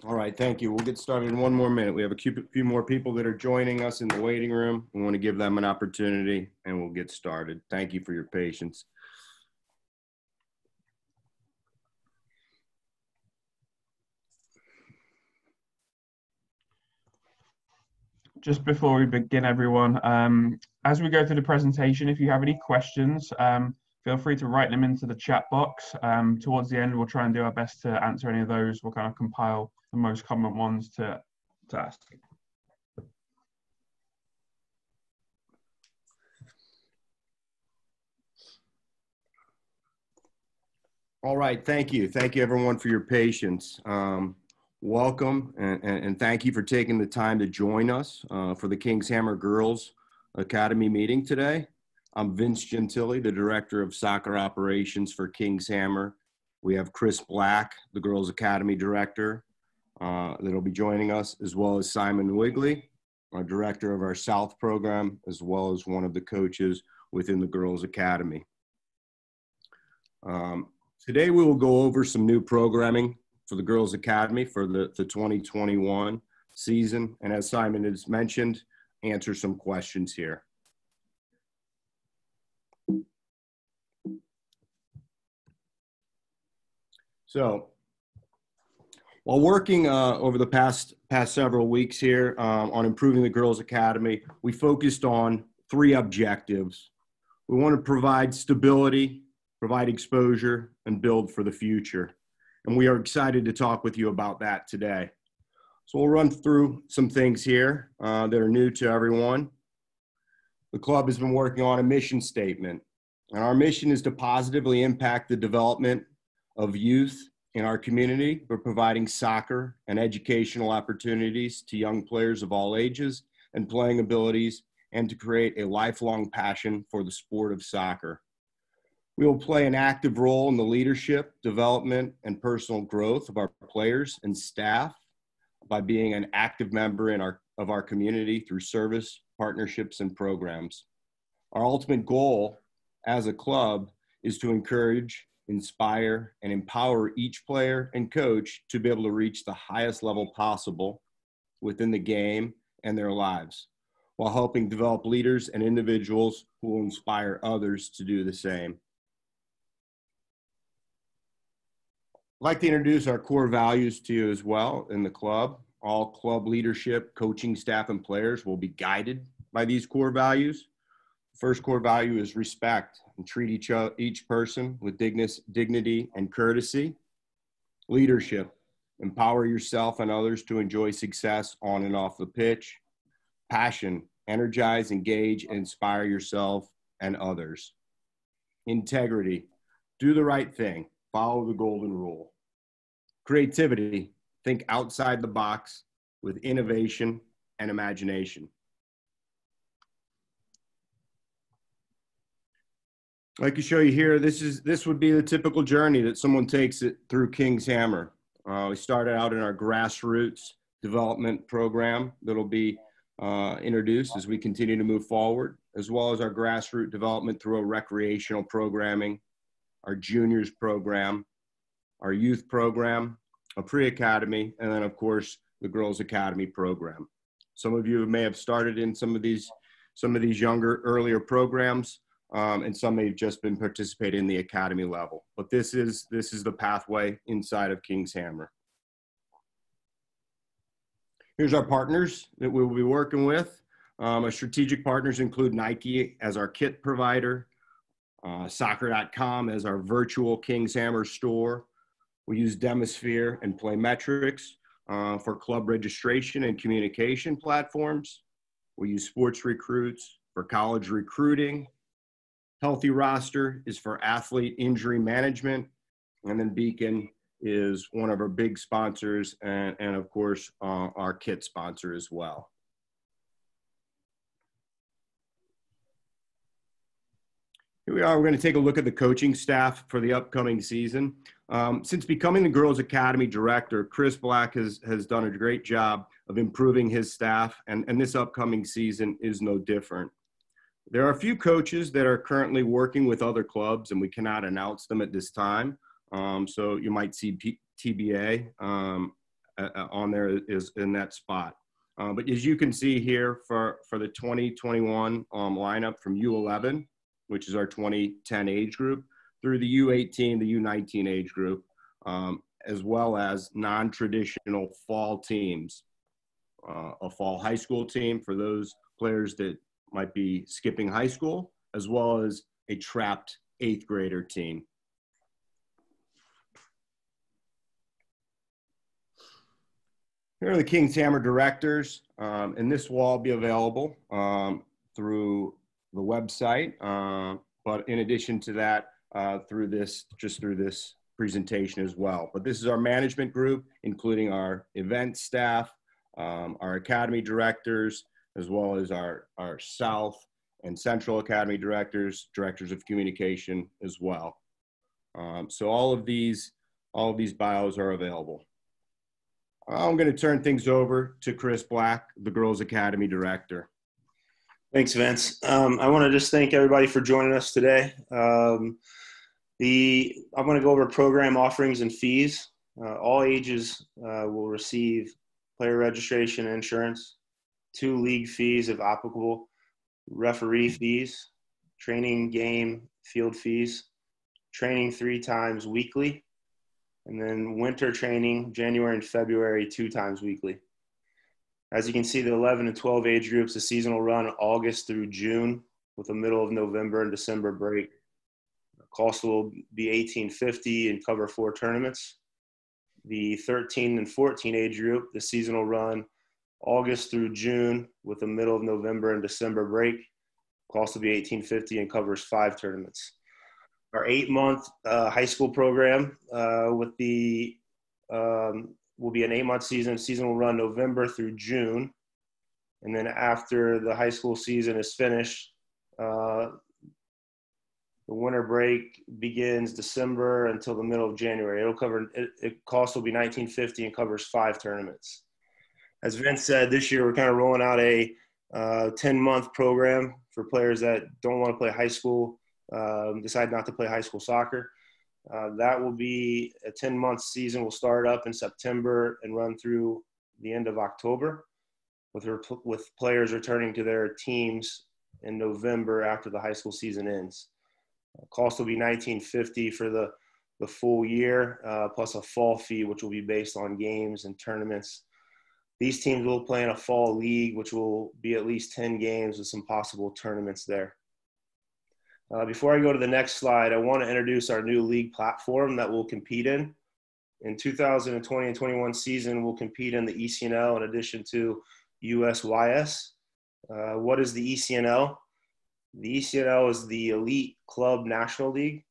All right, thank you. We'll get started in 1 more minute. We have a few more people that are joining us in the waiting room. We want to give them an opportunity and we'll get started. Thank you for your patience. Just before we begin, everyone, as we go through the presentation, if you have any questions, feel free to write them into the chat box. Towards the end, we'll try and do our best to answer any of those. We'll kind of compile the most common ones to ask. All right, thank you. Thank you, everyone, for your patience. Welcome, and thank you for taking the time to join us for the King's Hammer Girls Academy meeting today. I'm Vince Gentili, the Director of Soccer Operations for King's Hammer. We have Chris Black, the Girls Academy Director, that'll be joining us, as well as Simon Wigley, our Director of our South program, as well as one of the coaches within the Girls Academy. Today we will go over some new programming for the Girls Academy for the 2021 season. And as Simon has mentioned, answer some questions here. So while working over the past several weeks here on improving the Girls Academy, we focused on 3 objectives. We want to provide stability, provide exposure, and build for the future. And we are excited to talk with you about that today. So we'll run through some things here that are new to everyone. The club has been working on a mission statement, and our mission is to positively impact the development of youth in our community by providing soccer and educational opportunities to young players of all ages and playing abilities, and to create a lifelong passion for the sport of soccer. We will play an active role in the leadership, development, and personal growth of our players and staff by being an active member of our community through service, partnerships, and programs. Our ultimate goal as a club is to encourage, inspire, and empower each player and coach to be able to reach the highest level possible within the game and their lives, while helping develop leaders and individuals who will inspire others to do the same. I'd like to introduce our core values to you as well in the club. All club leadership, coaching staff, and players will be guided by these core values. The first core value is respect, and treat each person with dignity and courtesy. Leadership, empower yourself and others to enjoy success on and off the pitch. Passion, energize, engage, and inspire yourself and others. Integrity, do the right thing, follow the golden rule. Creativity, think outside the box with innovation and imagination. I'd like to show you here, this would be the typical journey that someone takes it through King's Hammer. We started out in our grassroots development program that'll be introduced as we continue to move forward, as well as our grassroots development through a recreational programming, our juniors program, our youth program, a pre-academy, and then of course the Girls Academy program. Some of you may have started in some of these earlier programs, and some may have just been participating in the academy level. But this is the pathway inside of King's Hammer. Here's our partners that we will be working with. Our strategic partners include Nike as our kit provider, soccer.com as our virtual King's Hammer store. We use Demisphere and Playmetrics for club registration and communication platforms. We use Sports Recruits for college recruiting. Healthy Roster is for athlete injury management. And then Beacon is one of our big sponsors and of course, our kit sponsor as well. Here we are. We're going to take a look at the coaching staff for the upcoming season. Since becoming the Girls Academy director, Chris Black has done a great job of improving his staff, and this upcoming season is no different. There are a few coaches that are currently working with other clubs, and we cannot announce them at this time. So you might see TBA on there is in that spot. But as you can see here for the 2021 lineup from U11, which is our 2010 age group, through the U18, the U19 age group, as well as non-traditional fall teams, a fall high school team for those players that might be skipping high school, as well as a trapped 8th grader team. Here are the King's Hammer directors, and this will all be available through the website. But in addition to that, through this presentation as well. But this is our management group, including our event staff, our academy directors, as well as our South and Central Academy directors of communication as well. So all of these bios are available. I'm going to turn things over to Chris Black, the Girls Academy Director. Thanks, Vince. I want to just thank everybody for joining us today. I'm going to go over program offerings and fees. All ages will receive player registration and insurance, 2 league fees if applicable, referee fees, training, game, field fees, training 3 times weekly, and then winter training, January and February, 2 times weekly. As you can see, the 11 and 12 age groups, the season will run August through June with the middle of November and December break. The cost will be $18.50 and cover 4 tournaments. The 13 and 14 age group, the season will run August through June with the middle of November and December break. Cost will be $18.50 and covers 5 tournaments. Our 8-month high school program will be an 8-month season. Season will run November through June. And then after the high school season is finished, the winter break begins December until the middle of January. It cost will be $19.50 and covers 5 tournaments. As Vince said, this year we're kind of rolling out a 10-month program for players that don't want to play high school, decide not to play high school soccer. That will be a 10-month season. Will start up in September and run through the end of October, with players returning to their teams in November after the high school season ends. Cost will be $19.50 for the full year, plus a fall fee, which will be based on games and tournaments. These teams will play in a fall league, which will be at least 10 games with some possible tournaments there. Before I go to the next slide, I want to introduce our new league platform that we'll compete in. In 2020 and 21 season, we'll compete in the ECNL in addition to USYS. What is the ECNL? The ECNL is the Elite Club National League.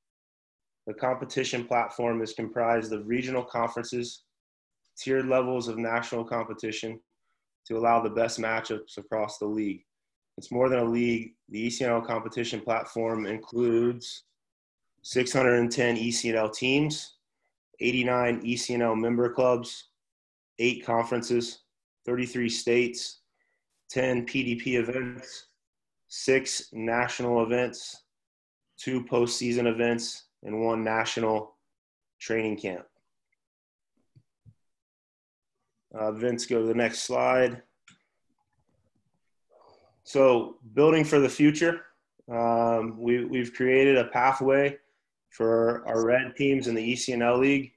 The competition platform is comprised of regional conferences, tiered levels of national competition to allow the best matchups across the league. It's more than a league. The ECNL competition platform includes 610 ECNL teams, 89 ECNL member clubs, 8 conferences, 33 states, 10 PDP events, 6 national events, 2 postseason events, and 1 national training camp. Vince, go to the next slide. So building for the future, we've created a pathway for our red teams in the ECNL League,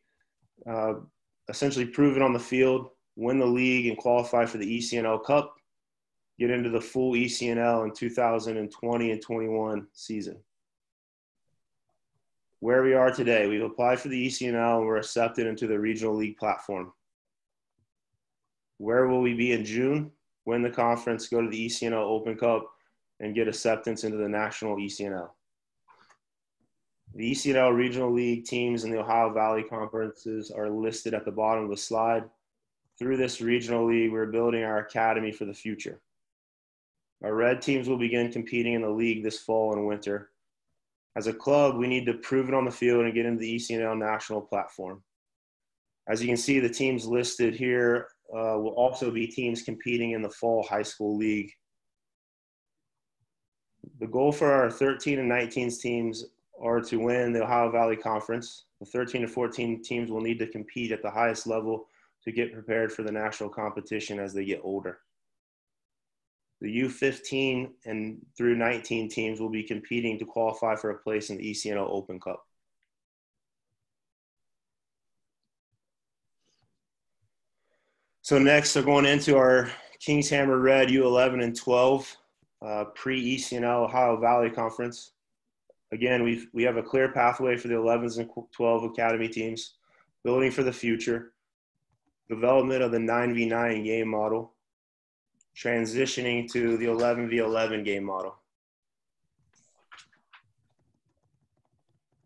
essentially prove it on the field, win the league and qualify for the ECNL Cup, get into the full ECNL in 2020 and 21 season. Where we are today, we've applied for the ECNL and we're accepted into the regional league platform. Where will we be in June? Win the conference, go to the ECNL Open Cup, and get acceptance into the national ECNL. The ECNL Regional League teams in the Ohio Valley Conferences are listed at the bottom of the slide. Through this regional league, we're building our academy for the future. Our red teams will begin competing in the league this fall and winter. As a club, we need to prove it on the field and get into the ECNL national platform. As you can see, the teams listed here will also be teams competing in the fall high school league. The goal for our 13 and 19 teams are to win the Ohio Valley Conference. The 13 and 14 teams will need to compete at the highest level to get prepared for the national competition as they get older. The U15 and through 19 teams will be competing to qualify for a place in the ECNL Open Cup. So next, they're going into our Kings Hammer Red U11 and 12 pre-ECNL Ohio Valley Conference. Again, we have a clear pathway for the 11s and 12 academy teams, building for the future, development of the 9v9 game model, transitioning to the 11v11 game model,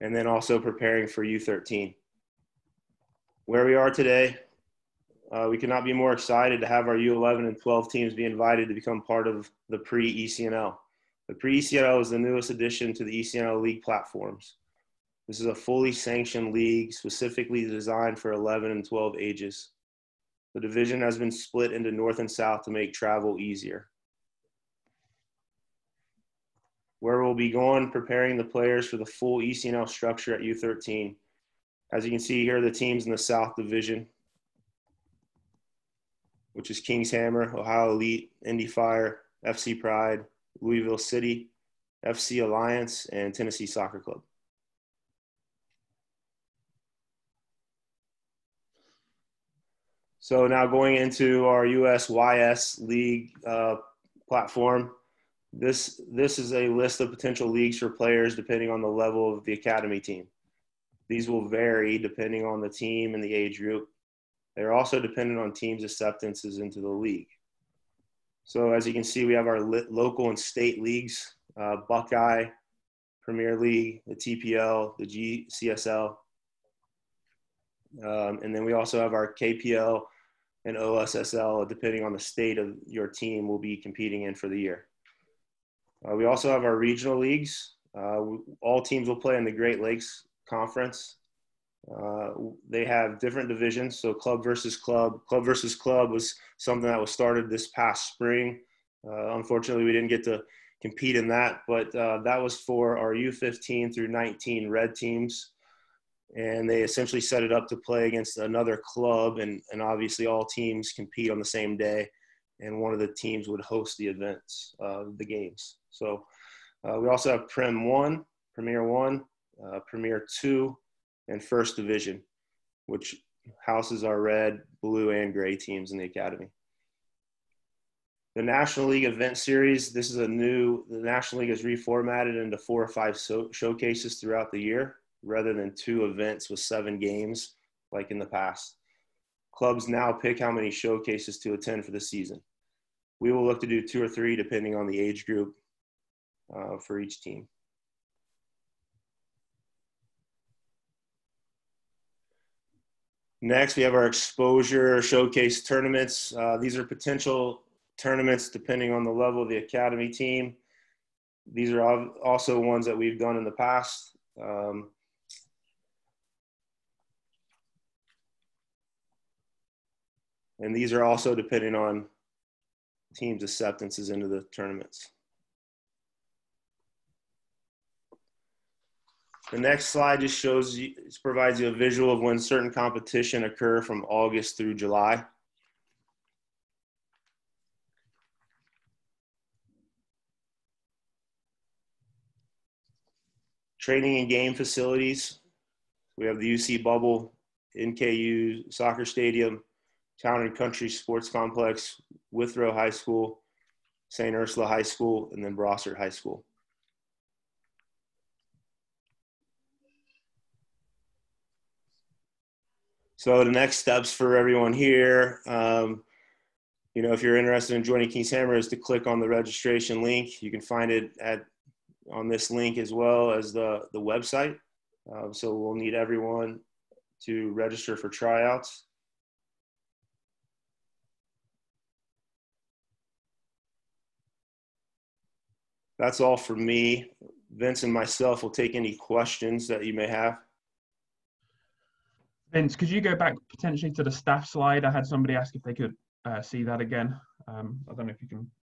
and then also preparing for U13. Where we are today, we could not be more excited to have our U11 and 12 teams be invited to become part of the pre-ECNL. The pre-ECNL is the newest addition to the ECNL League platforms. This is a fully sanctioned league specifically designed for 11 and 12 ages. The division has been split into North and South to make travel easier. Where we'll be going, preparing the players for the full ECNL structure at U13. As you can see here, the teams in the South Division, which is Kings Hammer, Ohio Elite, Indy Fire, FC Pride, Louisville City, FC Alliance, and Tennessee Soccer Club. So now going into our USYS League platform, this is a list of potential leagues for players depending on the level of the academy team. These will vary depending on the team and the age group. They're also dependent on teams' acceptances into the league. So as you can see, we have our local and state leagues, Buckeye, Premier League, the TPL, the GCSL. And then we also have our KPL and OSSL, depending on the state of your team will be competing in for the year. We also have our regional leagues. All teams will play in the Great Lakes Conference. They have different divisions, so club versus club. Club versus club was something that was started this past spring. Unfortunately, we didn't get to compete in that, but that was for our U15 through 19 red teams. And they essentially set it up to play against another club, and obviously all teams compete on the same day, and one of the teams would host the events, the games. So we also have Prem 1, Premier 1, Premier 2, and First Division, which houses our red, blue, and gray teams in the academy. The National League Event Series, the National League is reformatted into 4 or 5 showcases throughout the year, rather than 2 events with 7 games like in the past. Clubs now pick how many showcases to attend for the season. We will look to do 2 or 3 depending on the age group for each team. Next, we have our exposure showcase tournaments. These are potential tournaments depending on the level of the academy team. These are also ones that we've done in the past. And these are also depending on teams' acceptances into the tournaments. The next slide just provides you a visual of when certain competition occur from August through July. Training and game facilities. We have the UC Bubble, NKU Soccer Stadium, Town and Country Sports Complex, Withrow High School, St. Ursula High School, and then Brossart High School. So the next steps for everyone here, if you're interested in joining Kings Hammer, is to click on the registration link. You can find it on this link as well as the website. So we'll need everyone to register for tryouts. That's all for me. Vince and myself will take any questions that you may have. Vince, could you go back potentially to the staff slide? I had somebody ask if they could see that again. I don't know if you can